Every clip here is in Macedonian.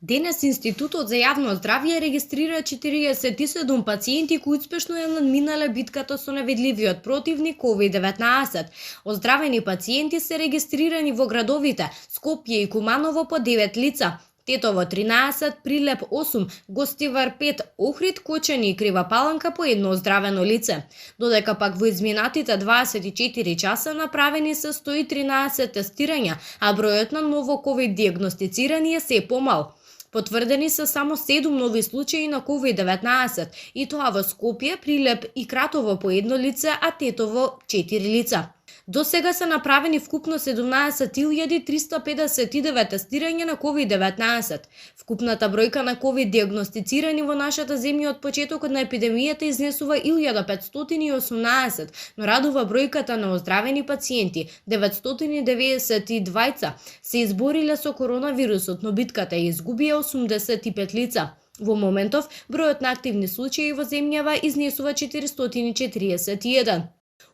Денес Институтот за јавно здравје регистрира 47 пациенти кои успешно ја надминале битката со невидливиот противник COVID-19. Оздравени пациенти се регистрирани во градовите Скопје и Куманово по 9 лица, Тетово 13, Прилеп 8, Гостивар 5, Охрид, Кочани и Крива Паланка по едно оздравено лице. Додека пак во изминатите 24 часа направени се 113 тестирања, а бројот на ново ковид диагностицирани е се помал. Потврдени се само 7 нови случаи на COVID-19, и тоа во Скопје, Прилеп и Кратово по едно лице, а Тетово 4 лица. До сега се направени вкупно 17.359 тестирања на COVID-19. Вкупната бројка на COVID диагностицирани во нашата земја од почетокот на епидемијата изнесува 1518, но радува бројката на оздравени пациенти 992 се избориле со коронавирусот, но битката ја изгубија 85 лица. Во моментов, бројот на активни случаи во земјава изнесува 441.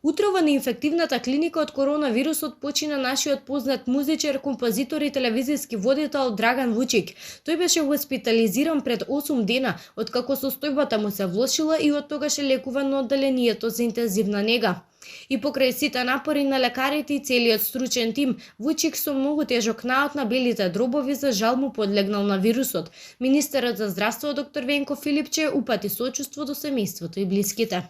Утрово на инфективната клиника од коронавирусот почина нашиот познат музичар, композитор и телевизиски водител Драган Вучик. Тој беше хоспитализиран пред 8 дена, откако состојбата му се влошила и од тогаш е лекуван на одделението за интензивна нега. И покрај сите напори на лекарите и целиот стручен тим, Вучик со многу тежок наот на белите дробови за жал му подлегнал на вирусот. Министерот за здравство доктор Венко Филипче упати сочувство до семејството и блиските.